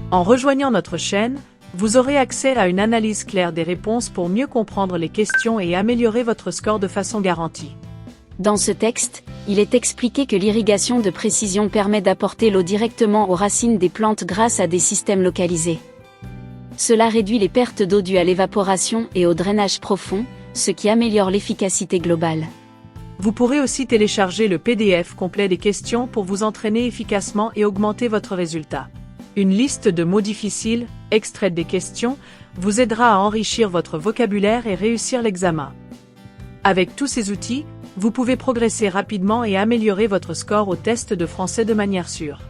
En rejoignant notre chaîne, vous aurez accès à une analyse claire des réponses pour mieux comprendre les questions et améliorer votre score de façon garantie. Dans ce texte, il est expliqué que l'irrigation de précision permet d'apporter l'eau directement aux racines des plantes grâce à des systèmes localisés. Cela réduit les pertes d'eau dues à l'évaporation et au drainage profond, ce qui améliore l'efficacité globale. Vous pourrez aussi télécharger le PDF complet des questions pour vous entraîner efficacement et augmenter votre résultat. Une liste de mots difficiles, extraite des questions, vous aidera à enrichir votre vocabulaire et réussir l'examen. Avec tous ces outils, vous pouvez progresser rapidement et améliorer votre score au test de français de manière sûre.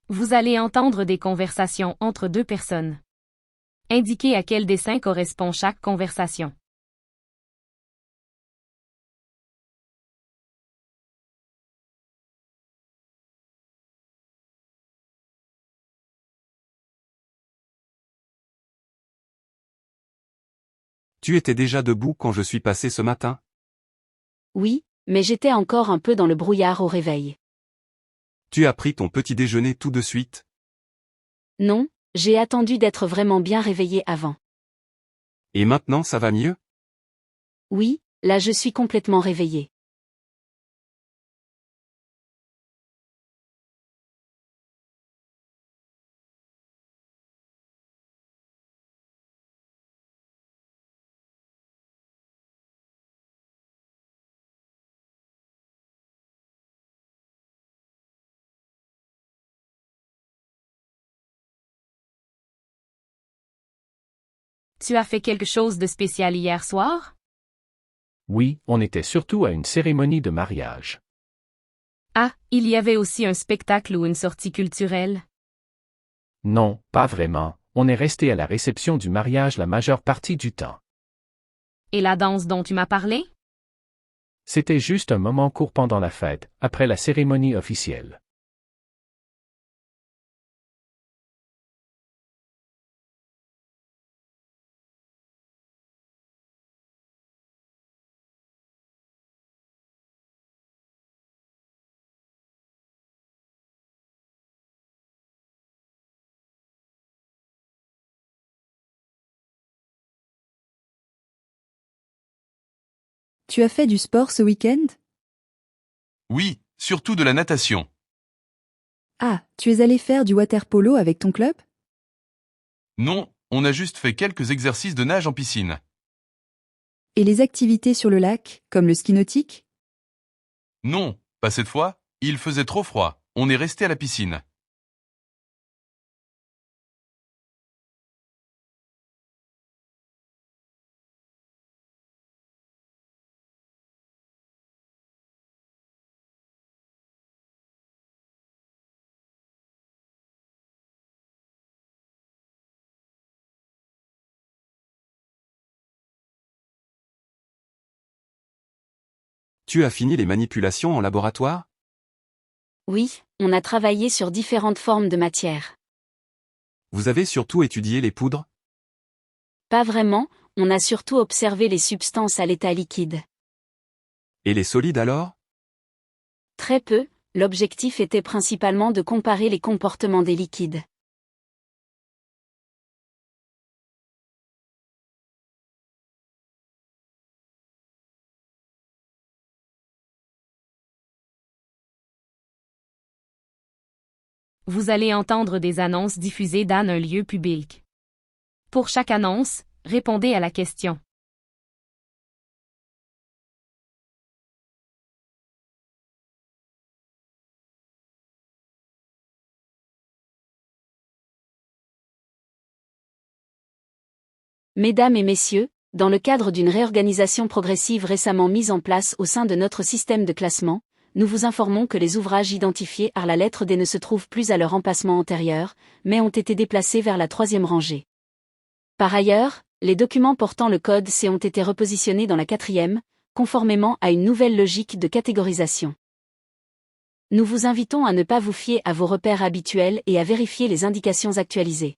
Vous allez entendre des conversations entre deux personnes. Indiquez à quel dessin correspond chaque conversation. Tu étais déjà debout quand je suis passé ce matin? Oui, mais j'étais encore un peu dans le brouillard au réveil. Tu as pris ton petit déjeuner tout de suite? Non, j'ai attendu d'être vraiment bien réveillé avant. Et maintenant ça va mieux? Oui, là je suis complètement réveillé. Tu as fait quelque chose de spécial hier soir? Oui, on était surtout à une cérémonie de mariage. Ah, il y avait aussi un spectacle ou une sortie culturelle? Non, pas vraiment, on est resté à la réception du mariage la majeure partie du temps. Et la danse dont tu m'as parlé? C'était juste un moment court pendant la fête, après la cérémonie officielle. Tu as fait du sport ce week-end? Oui, surtout de la natation. Ah, tu es allé faire du water-polo avec ton club? Non, on a juste fait quelques exercices de nage en piscine. Et les activités sur le lac, comme le ski nautique? Non, pas cette fois, il faisait trop froid, on est resté à la piscine. Tu as fini les manipulations en laboratoire? Oui, on a travaillé sur différentes formes de matière. Vous avez surtout étudié les poudres? Pas vraiment, on a surtout observé les substances à l'état liquide. Et les solides alors? Très peu, l'objectif était principalement de comparer les comportements des liquides. Vous allez entendre des annonces diffusées dans un lieu public. Pour chaque annonce, répondez à la question. Mesdames et messieurs, dans le cadre d'une réorganisation progressive récemment mise en place au sein de notre système de classement, nous vous informons que les ouvrages identifiés par la lettre D ne se trouvent plus à leur emplacement antérieur, mais ont été déplacés vers la 3e rangée. Par ailleurs, les documents portant le code C ont été repositionnés dans la 4e, conformément à une nouvelle logique de catégorisation. Nous vous invitons à ne pas vous fier à vos repères habituels et à vérifier les indications actualisées.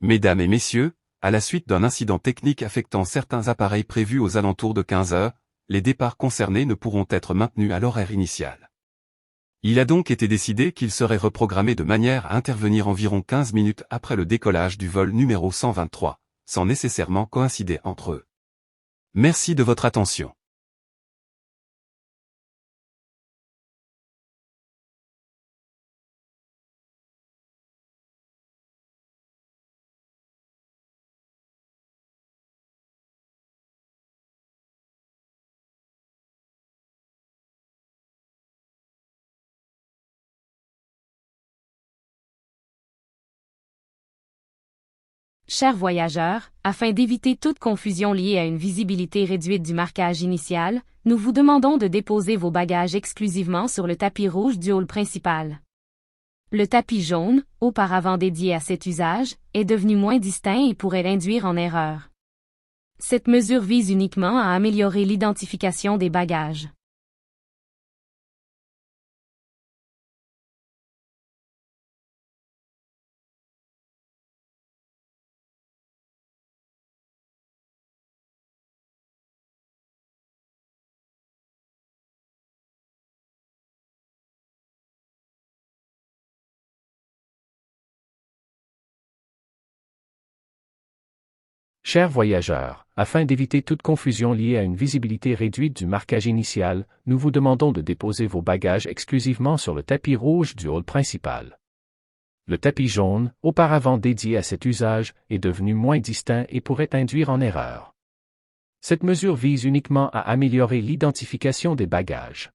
Mesdames et messieurs, à la suite d'un incident technique affectant certains appareils prévus aux alentours de 15 heures, les départs concernés ne pourront être maintenus à l'horaire initial. Il a donc été décidé qu'ils seraient reprogrammés de manière à intervenir environ 15 minutes après le décollage du vol numéro 123, sans nécessairement coïncider entre eux. Merci de votre attention. Chers voyageurs, afin d'éviter toute confusion liée à une visibilité réduite du marquage initial, nous vous demandons de déposer vos bagages exclusivement sur le tapis rouge du hall principal. Le tapis jaune, auparavant dédié à cet usage, est devenu moins distinct et pourrait l'induire en erreur. Cette mesure vise uniquement à améliorer l'identification des bagages. Chers voyageurs, afin d'éviter toute confusion liée à une visibilité réduite du marquage initial, nous vous demandons de déposer vos bagages exclusivement sur le tapis rouge du hall principal. Le tapis jaune, auparavant dédié à cet usage, est devenu moins distinct et pourrait induire en erreur. Cette mesure vise uniquement à améliorer l'identification des bagages.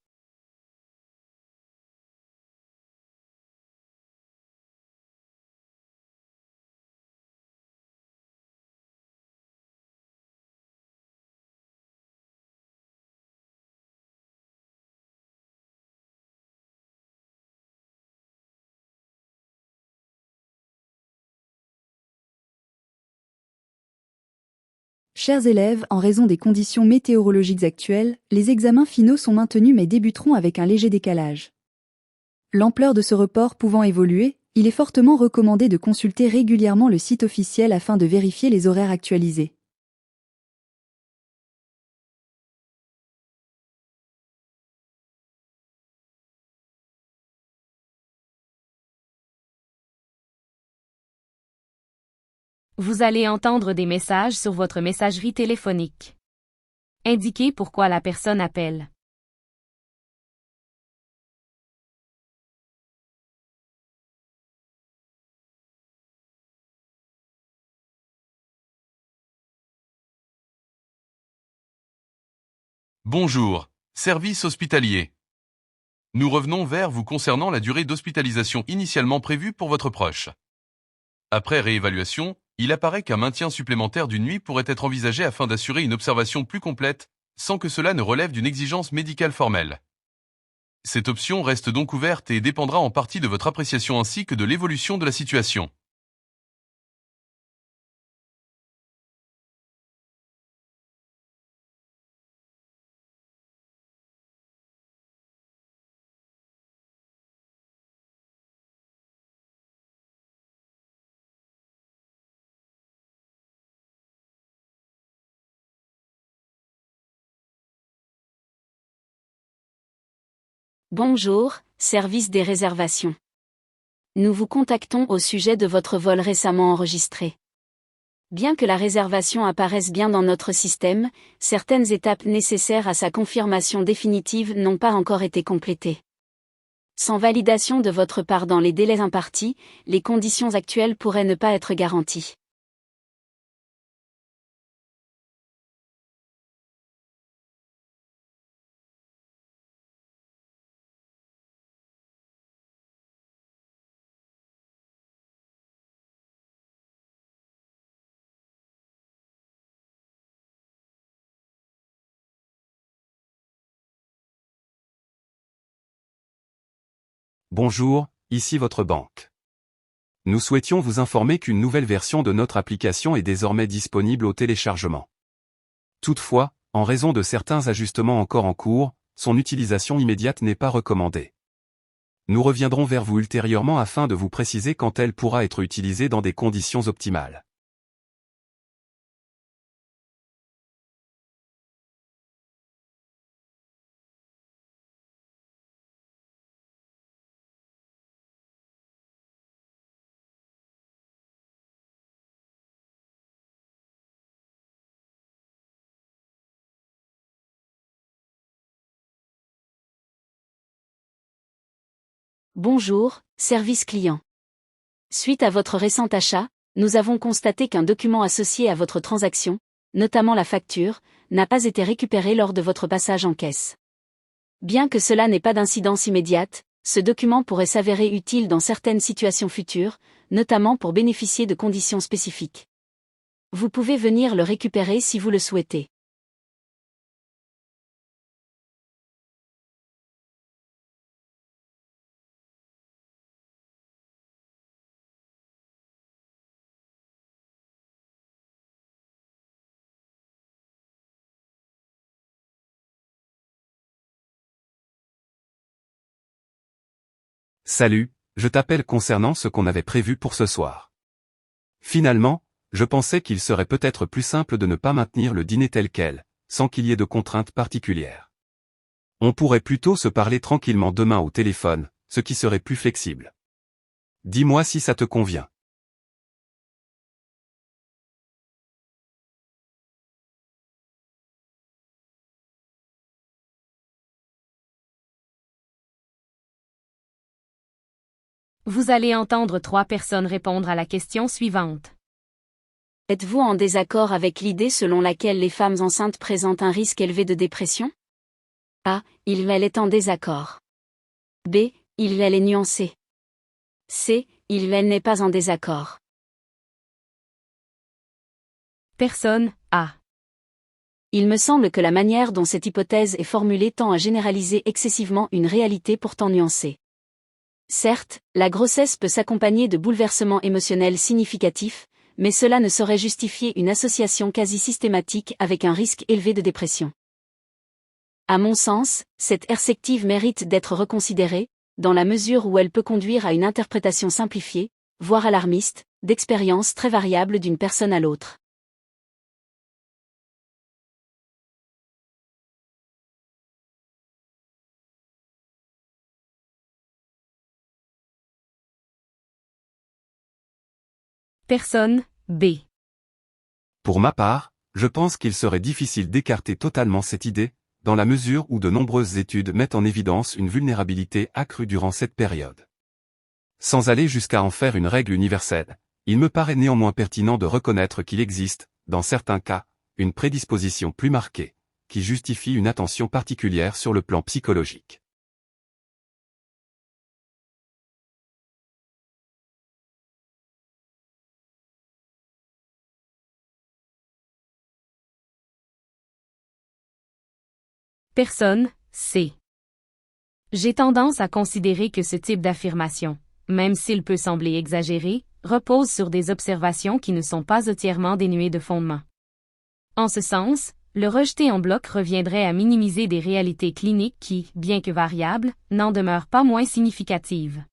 Chers élèves, en raison des conditions météorologiques actuelles, les examens finaux sont maintenus mais débuteront avec un léger décalage. L'ampleur de ce report pouvant évoluer, il est fortement recommandé de consulter régulièrement le site officiel afin de vérifier les horaires actualisés. Vous allez entendre des messages sur votre messagerie téléphonique. Indiquez pourquoi la personne appelle. Bonjour, service hospitalier. Nous revenons vers vous concernant la durée d'hospitalisation initialement prévue pour votre proche. Après réévaluation, il apparaît qu'un maintien supplémentaire d'une nuit pourrait être envisagé afin d'assurer une observation plus complète, sans que cela ne relève d'une exigence médicale formelle. Cette option reste donc ouverte et dépendra en partie de votre appréciation ainsi que de l'évolution de la situation. Bonjour, service des réservations. Nous vous contactons au sujet de votre vol récemment enregistré. Bien que la réservation apparaisse bien dans notre système, certaines étapes nécessaires à sa confirmation définitive n'ont pas encore été complétées. Sans validation de votre part dans les délais impartis, les conditions actuelles pourraient ne pas être garanties. Bonjour, ici votre banque. Nous souhaitions vous informer qu'une nouvelle version de notre application est désormais disponible au téléchargement. Toutefois, en raison de certains ajustements encore en cours, son utilisation immédiate n'est pas recommandée. Nous reviendrons vers vous ultérieurement afin de vous préciser quand elle pourra être utilisée dans des conditions optimales. Bonjour, service client. Suite à votre récent achat, nous avons constaté qu'un document associé à votre transaction, notamment la facture, n'a pas été récupéré lors de votre passage en caisse. Bien que cela n'ait pas d'incidence immédiate, ce document pourrait s'avérer utile dans certaines situations futures, notamment pour bénéficier de conditions spécifiques. Vous pouvez venir le récupérer si vous le souhaitez. Salut, je t'appelle concernant ce qu'on avait prévu pour ce soir. Finalement, je pensais qu'il serait peut-être plus simple de ne pas maintenir le dîner tel quel, sans qu'il y ait de contraintes particulières. On pourrait plutôt se parler tranquillement demain au téléphone, ce qui serait plus flexible. Dis-moi si ça te convient. Vous allez entendre 3 personnes répondre à la question suivante. Êtes-vous en désaccord avec l'idée selon laquelle les femmes enceintes présentent un risque élevé de dépression? A. Il/elle est en désaccord. B. Il/elle est nuancé. C. Il/elle n'est pas en désaccord. Personne A. Il me semble que la manière dont cette hypothèse est formulée tend à généraliser excessivement une réalité pourtant nuancée. Certes, la grossesse peut s'accompagner de bouleversements émotionnels significatifs, mais cela ne saurait justifier une association quasi systématique avec un risque élevé de dépression. À mon sens, cette perspective mérite d'être reconsidérée, dans la mesure où elle peut conduire à une interprétation simplifiée, voire alarmiste, d'expériences très variables d'une personne à l'autre. Personne B. Pour ma part, je pense qu'il serait difficile d'écarter totalement cette idée, dans la mesure où de nombreuses études mettent en évidence une vulnérabilité accrue durant cette période. Sans aller jusqu'à en faire une règle universelle, il me paraît néanmoins pertinent de reconnaître qu'il existe, dans certains cas, une prédisposition plus marquée, qui justifie une attention particulière sur le plan psychologique. Personne C. J'ai tendance à considérer que ce type d'affirmation, même s'il peut sembler exagéré, repose sur des observations qui ne sont pas entièrement dénuées de fondement. En ce sens, le rejeter en bloc reviendrait à minimiser des réalités cliniques qui, bien que variables, n'en demeurent pas moins significatives.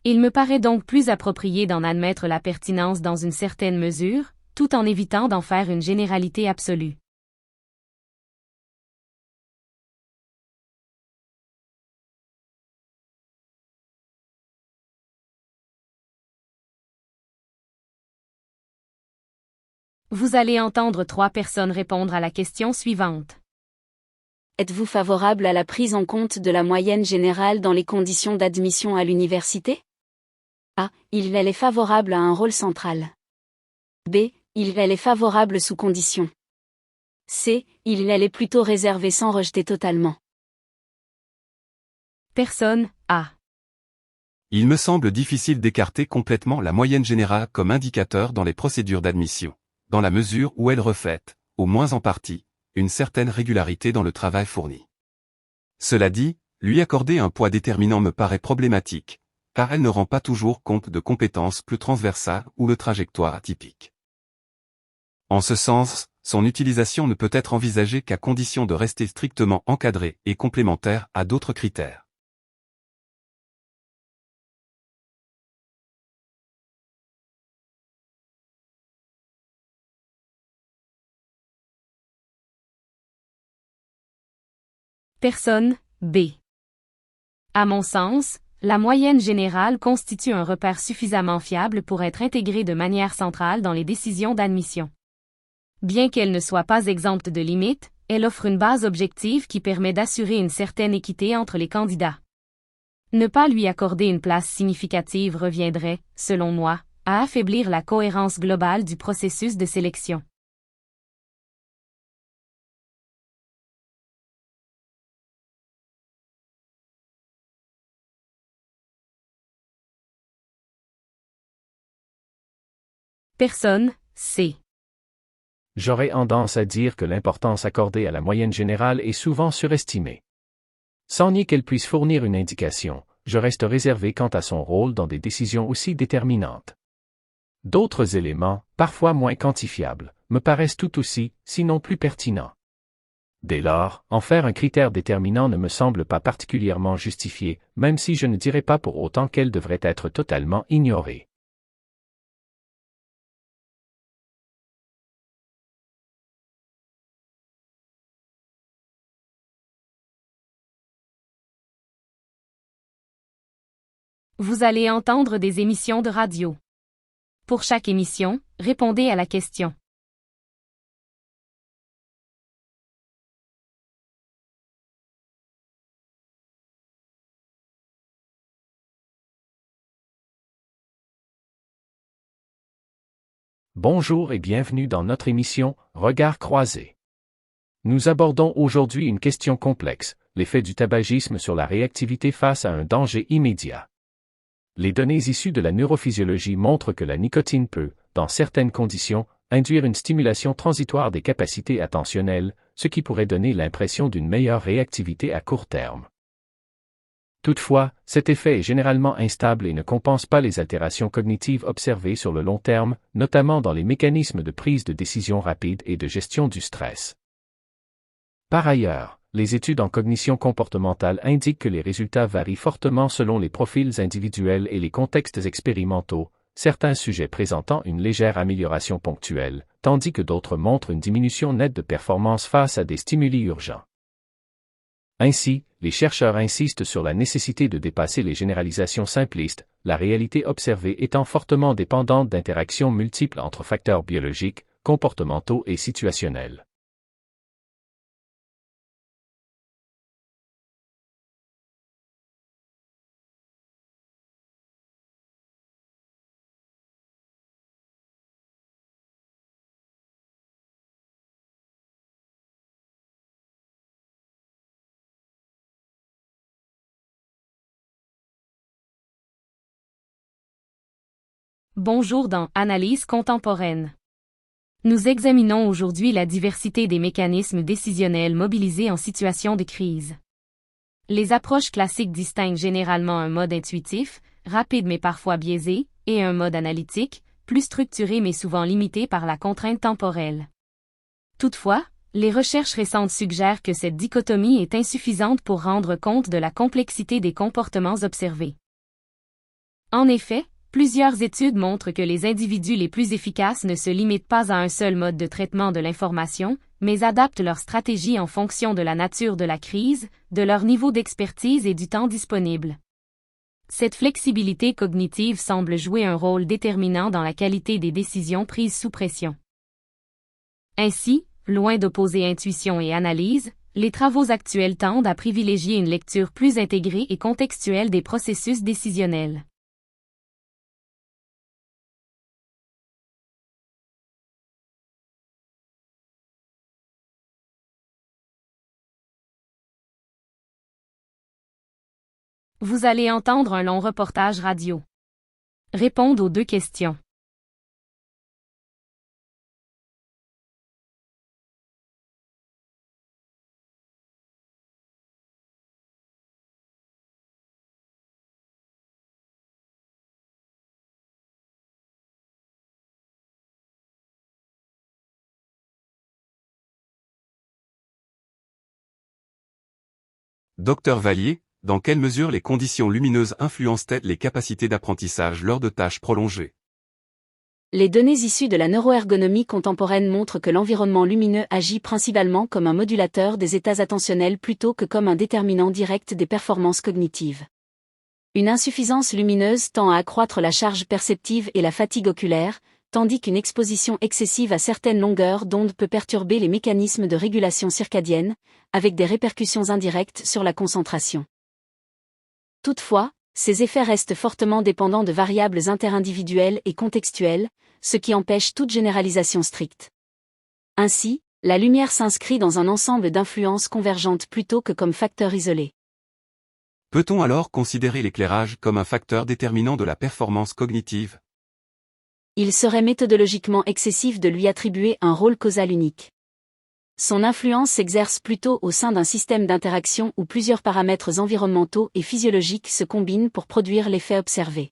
Il me paraît donc plus approprié d'en admettre la pertinence dans une certaine mesure, tout en évitant d'en faire une généralité absolue. Vous allez entendre 3 personnes répondre à la question suivante. Êtes-vous favorable à la prise en compte de la moyenne générale dans les conditions d'admission à l'université? A. Il/elle est favorable à un rôle central. B. Il/elle est favorable sous condition. C. Il/elle est plutôt réservée sans rejeter totalement. Personne A. Il me semble difficile d'écarter complètement la moyenne générale comme indicateur dans les procédures d'admission, dans la mesure où elle reflète, au moins en partie, une certaine régularité dans le travail fourni. Cela dit, Lui accorder un poids déterminant me paraît problématique, car elle ne rend pas toujours compte de compétences plus transversales ou de trajectoires atypiques. En ce sens, son utilisation ne peut être envisagée qu'à condition de rester strictement encadrée et complémentaire à d'autres critères. Personne, B. À mon sens, la moyenne générale constitue un repère suffisamment fiable pour être intégrée de manière centrale dans les décisions d'admission. Bien qu'elle ne soit pas exempte de limites, elle offre une base objective qui permet d'assurer une certaine équité entre les candidats. Ne pas lui accorder une place significative reviendrait, selon moi, à affaiblir la cohérence globale du processus de sélection. Personne, C. J'aurais tendance à dire que l'importance accordée à la moyenne générale est souvent surestimée. Sans nier qu'elle puisse fournir une indication, je reste réservé quant à son rôle dans des décisions aussi déterminantes. D'autres éléments, parfois moins quantifiables, me paraissent tout aussi, sinon plus pertinents. Dès lors, en faire un critère déterminant ne me semble pas particulièrement justifié, même si je ne dirais pas pour autant qu'elle devrait être totalement ignorée. Vous allez entendre des émissions de radio. Pour chaque émission, répondez à la question. Bonjour et bienvenue dans notre émission « Regards croisés ». Nous abordons aujourd'hui une question complexe, l'effet du tabagisme sur la réactivité face à un danger immédiat. Les données issues de la neurophysiologie montrent que la nicotine peut, dans certaines conditions, induire une stimulation transitoire des capacités attentionnelles, ce qui pourrait donner l'impression d'une meilleure réactivité à court terme. Toutefois, cet effet est généralement instable et ne compense pas les altérations cognitives observées sur le long terme, notamment dans les mécanismes de prise de décision rapide et de gestion du stress. Par ailleurs, les études en cognition comportementale indiquent que les résultats varient fortement selon les profils individuels et les contextes expérimentaux, certains sujets présentant une légère amélioration ponctuelle, tandis que d'autres montrent une diminution nette de performance face à des stimuli urgents. Ainsi, les chercheurs insistent sur la nécessité de dépasser les généralisations simplistes, la réalité observée étant fortement dépendante d'interactions multiples entre facteurs biologiques, comportementaux et situationnels. Bonjour dans Analyse contemporaine. Nous examinons aujourd'hui la diversité des mécanismes décisionnels mobilisés en situation de crise. Les approches classiques distinguent généralement un mode intuitif, rapide mais parfois biaisé, et un mode analytique, plus structuré mais souvent limité par la contrainte temporelle. Toutefois, les recherches récentes suggèrent que cette dichotomie est insuffisante pour rendre compte de la complexité des comportements observés. En effet, plusieurs études montrent que les individus les plus efficaces ne se limitent pas à un seul mode de traitement de l'information, mais adaptent leur stratégie en fonction de la nature de la crise, de leur niveau d'expertise et du temps disponible. Cette flexibilité cognitive semble jouer un rôle déterminant dans la qualité des décisions prises sous pression. Ainsi, loin d'opposer intuition et analyse, les travaux actuels tendent à privilégier une lecture plus intégrée et contextuelle des processus décisionnels. Vous allez entendre un long reportage radio. Répondre aux deux questions. Docteur Vallier, dans quelle mesure les conditions lumineuses influencent-elles les capacités d'apprentissage lors de tâches prolongées? Les données issues de la neuroergonomie contemporaine montrent que l'environnement lumineux agit principalement comme un modulateur des états attentionnels plutôt que comme un déterminant direct des performances cognitives. Une insuffisance lumineuse tend à accroître la charge perceptive et la fatigue oculaire, tandis qu'une exposition excessive à certaines longueurs d'onde peut perturber les mécanismes de régulation circadienne, avec des répercussions indirectes sur la concentration. Toutefois, ces effets restent fortement dépendants de variables interindividuelles et contextuelles, ce qui empêche toute généralisation stricte. Ainsi, la lumière s'inscrit dans un ensemble d'influences convergentes plutôt que comme facteur isolé. Peut-on alors considérer l'éclairage comme un facteur déterminant de la performance cognitive? Il serait méthodologiquement excessif de lui attribuer un rôle causal unique. Son influence s'exerce plutôt au sein d'un système d'interaction où plusieurs paramètres environnementaux et physiologiques se combinent pour produire l'effet observé.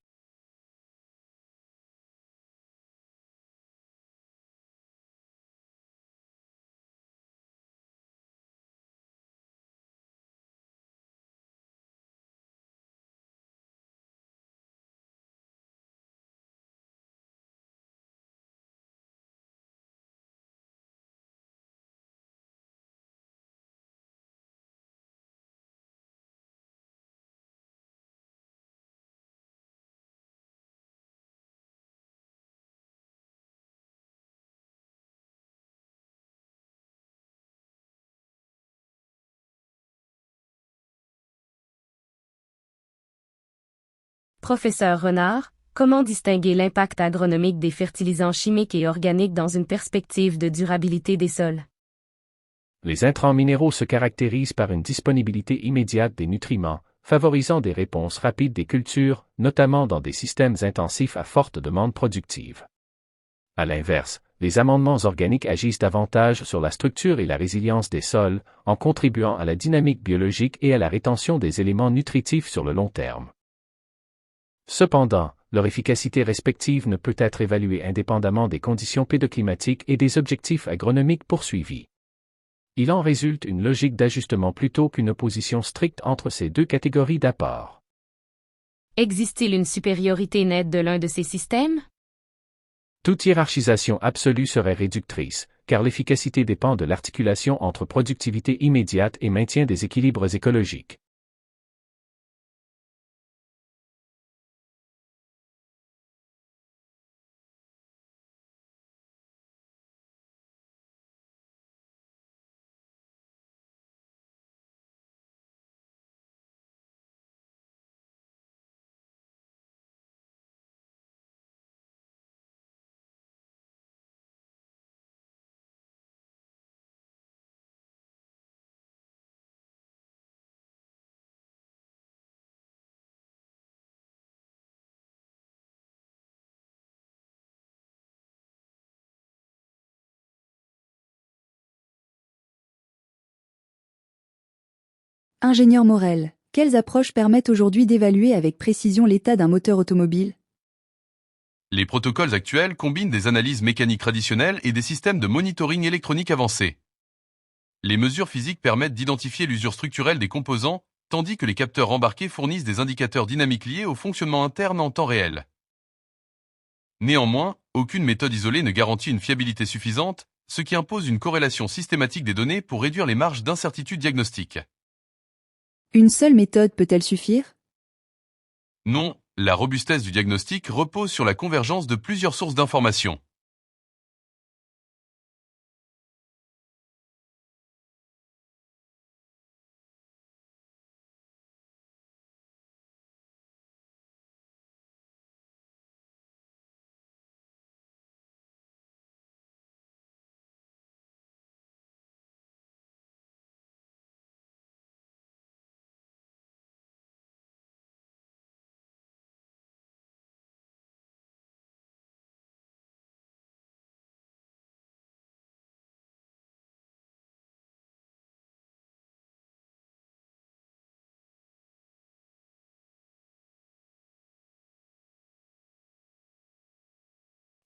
Professeur Renard, comment distinguer l'impact agronomique des fertilisants chimiques et organiques dans une perspective de durabilité des sols? Les intrants minéraux se caractérisent par une disponibilité immédiate des nutriments, favorisant des réponses rapides des cultures, notamment dans des systèmes intensifs à forte demande productive. À l'inverse, les amendements organiques agissent davantage sur la structure et la résilience des sols, en contribuant à la dynamique biologique et à la rétention des éléments nutritifs sur le long terme. Cependant, leur efficacité respective ne peut être évaluée indépendamment des conditions pédoclimatiques et des objectifs agronomiques poursuivis. Il en résulte une logique d'ajustement plutôt qu'une opposition stricte entre ces deux catégories d'apports. Existe-t-il une supériorité nette de l'un de ces systèmes? Toute hiérarchisation absolue serait réductrice, car l'efficacité dépend de l'articulation entre productivité immédiate et maintien des équilibres écologiques. Ingénieur Morel, quelles approches permettent aujourd'hui d'évaluer avec précision l'état d'un moteur automobile? Les protocoles actuels combinent des analyses mécaniques traditionnelles et des systèmes de monitoring électronique avancés. Les mesures physiques permettent d'identifier l'usure structurelle des composants, tandis que les capteurs embarqués fournissent des indicateurs dynamiques liés au fonctionnement interne en temps réel. Néanmoins, aucune méthode isolée ne garantit une fiabilité suffisante, ce qui impose une corrélation systématique des données pour réduire les marges d'incertitude diagnostique. Une seule méthode peut-elle suffire? Non, la robustesse du diagnostic repose sur la convergence de plusieurs sources d'informations.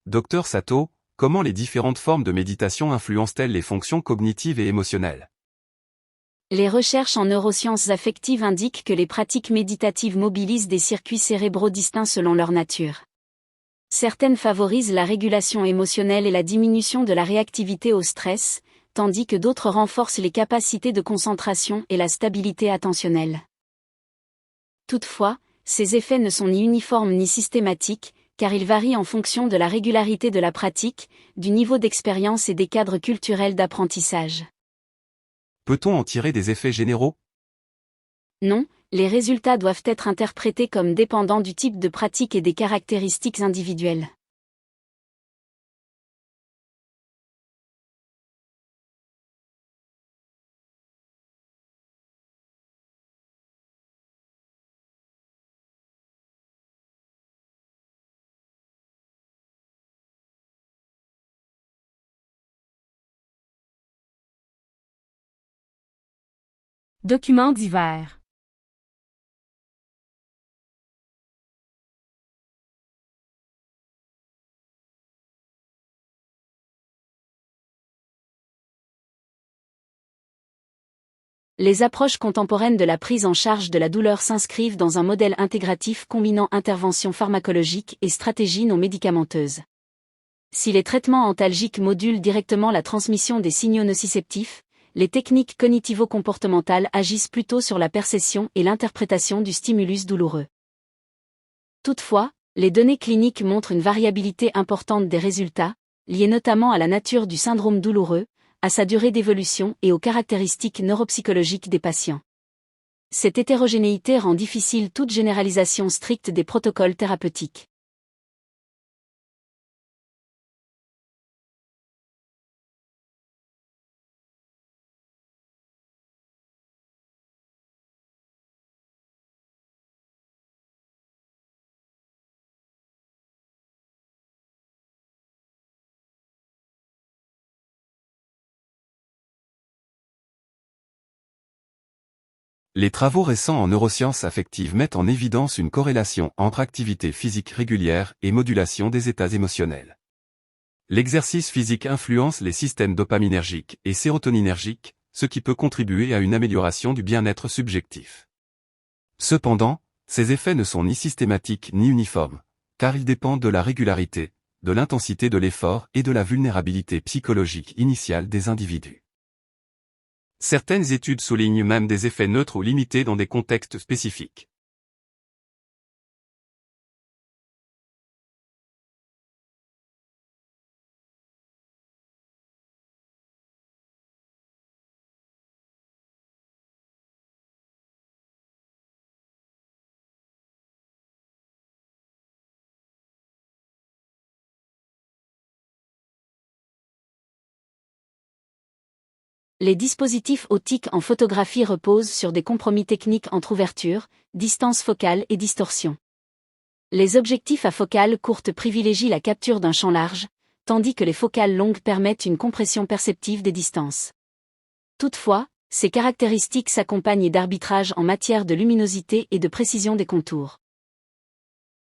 Docteur Sato, comment les différentes formes de méditation influencent-elles les fonctions cognitives et émotionnelles? Les recherches en neurosciences affectives indiquent que les pratiques méditatives mobilisent des circuits cérébraux distincts selon leur nature. Certaines favorisent la régulation émotionnelle et la diminution de la réactivité au stress, tandis que d'autres renforcent les capacités de concentration et la stabilité attentionnelle. Toutefois, ces effets ne sont ni uniformes ni systématiques, car ils varient en fonction de la régularité de la pratique, du niveau d'expérience et des cadres culturels d'apprentissage. Peut-on en tirer des effets généraux? Non, les résultats doivent être interprétés comme dépendant du type de pratique et des caractéristiques individuelles. Documents divers. Les approches contemporaines de la prise en charge de la douleur s'inscrivent dans un modèle intégratif combinant intervention pharmacologique et stratégie non médicamenteuse. Si les traitements antalgiques modulent directement la transmission des signaux nociceptifs, les techniques cognitivo-comportementales agissent plutôt sur la perception et l'interprétation du stimulus douloureux. Toutefois, les données cliniques montrent une variabilité importante des résultats, liée notamment à la nature du syndrome douloureux, à sa durée d'évolution et aux caractéristiques neuropsychologiques des patients. Cette hétérogénéité rend difficile toute généralisation stricte des protocoles thérapeutiques. Les travaux récents en neurosciences affectives mettent en évidence une corrélation entre activité physique régulière et modulation des états émotionnels. L'exercice physique influence les systèmes dopaminergiques et sérotoninergiques, ce qui peut contribuer à une amélioration du bien-être subjectif. Cependant, ces effets ne sont ni systématiques ni uniformes, car ils dépendent de la régularité, de l'intensité de l'effort et de la vulnérabilité psychologique initiale des individus. Certaines études soulignent même des effets neutres ou limités dans des contextes spécifiques. Les dispositifs optiques en photographie reposent sur des compromis techniques entre ouverture, distance focale et distorsion. Les objectifs à focale courte privilégient la capture d'un champ large, tandis que les focales longues permettent une compression perceptive des distances. Toutefois, ces caractéristiques s'accompagnent d'arbitrages en matière de luminosité et de précision des contours.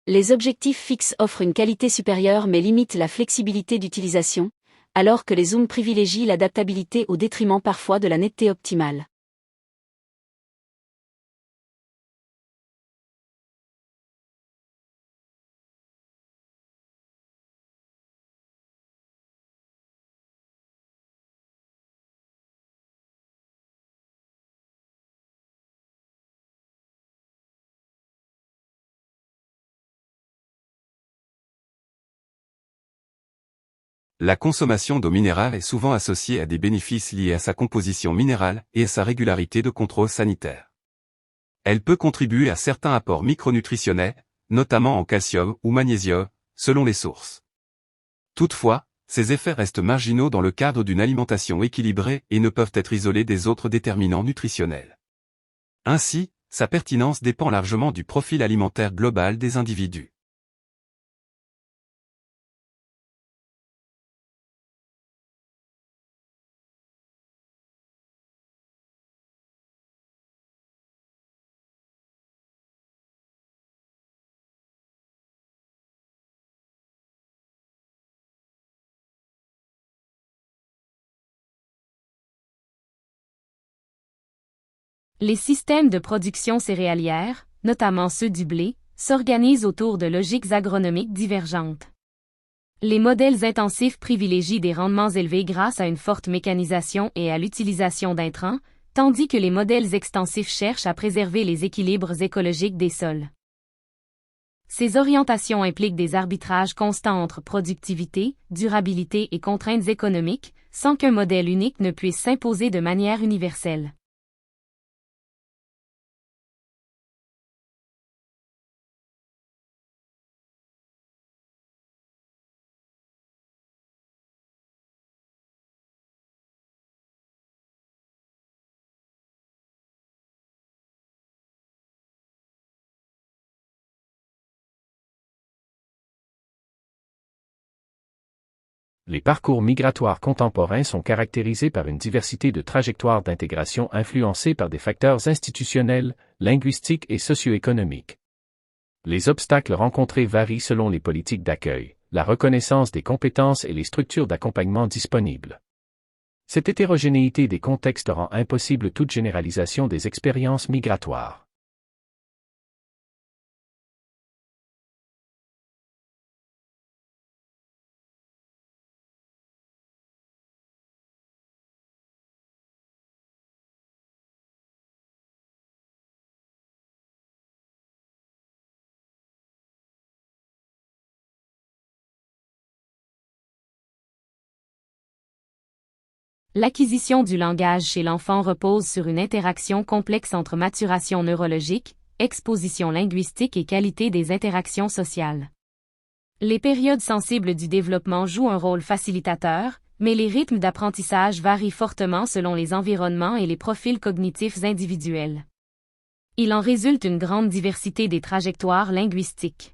Les objectifs fixes offrent une qualité supérieure mais limitent la flexibilité d'utilisation, alors que les zooms privilégient l'adaptabilité au détriment parfois de la netteté optimale. La consommation d'eau minérale est souvent associée à des bénéfices liés à sa composition minérale et à sa régularité de contrôle sanitaire. Elle peut contribuer à certains apports micronutritionnels, notamment en calcium ou magnésium, selon les sources. Toutefois, ces effets restent marginaux dans le cadre d'une alimentation équilibrée et ne peuvent être isolés des autres déterminants nutritionnels. Ainsi, sa pertinence dépend largement du profil alimentaire global des individus. Les systèmes de production céréalière, notamment ceux du blé, s'organisent autour de logiques agronomiques divergentes. Les modèles intensifs privilégient des rendements élevés grâce à une forte mécanisation et à l'utilisation d'intrants, tandis que les modèles extensifs cherchent à préserver les équilibres écologiques des sols. Ces orientations impliquent des arbitrages constants entre productivité, durabilité et contraintes économiques, sans qu'un modèle unique ne puisse s'imposer de manière universelle. Les parcours migratoires contemporains sont caractérisés par une diversité de trajectoires d'intégration influencées par des facteurs institutionnels, linguistiques et socio-économiques. Les obstacles rencontrés varient selon les politiques d'accueil, la reconnaissance des compétences et les structures d'accompagnement disponibles. Cette hétérogénéité des contextes rend impossible toute généralisation des expériences migratoires. L'acquisition du langage chez l'enfant repose sur une interaction complexe entre maturation neurologique, exposition linguistique et qualité des interactions sociales. Les périodes sensibles du développement jouent un rôle facilitateur, mais les rythmes d'apprentissage varient fortement selon les environnements et les profils cognitifs individuels. Il en résulte une grande diversité des trajectoires linguistiques.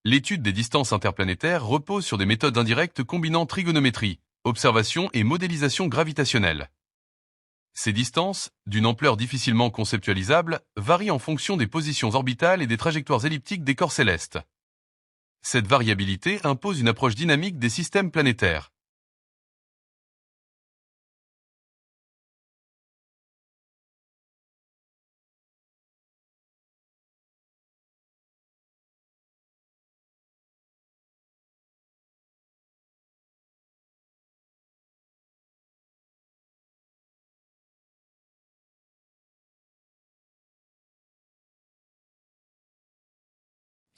L'étude des distances interplanétaires repose sur des méthodes indirectes combinant trigonométrie, observation et modélisation gravitationnelle. Ces distances, d'une ampleur difficilement conceptualisable, varient en fonction des positions orbitales et des trajectoires elliptiques des corps célestes. Cette variabilité impose une approche dynamique des systèmes planétaires.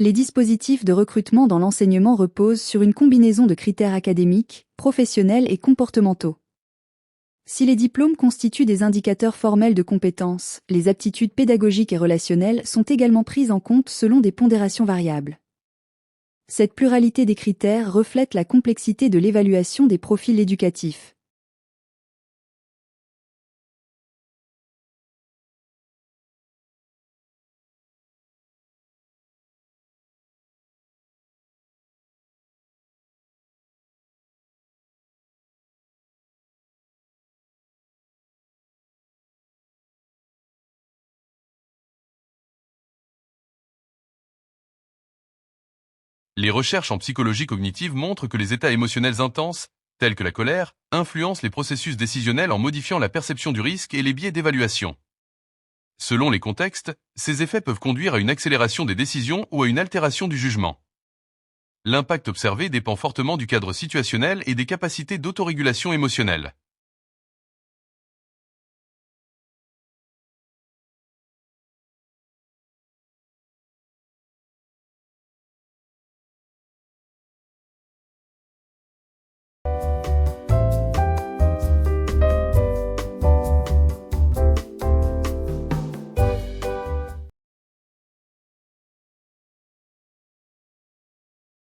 Les dispositifs de recrutement dans l'enseignement reposent sur une combinaison de critères académiques, professionnels et comportementaux. Si les diplômes constituent des indicateurs formels de compétences, les aptitudes pédagogiques et relationnelles sont également prises en compte selon des pondérations variables. Cette pluralité des critères reflète la complexité de l'évaluation des profils éducatifs. Les recherches en psychologie cognitive montrent que les états émotionnels intenses, tels que la colère, influencent les processus décisionnels en modifiant la perception du risque et les biais d'évaluation. Selon les contextes, ces effets peuvent conduire à une accélération des décisions ou à une altération du jugement. L'impact observé dépend fortement du cadre situationnel et des capacités d'autorégulation émotionnelle.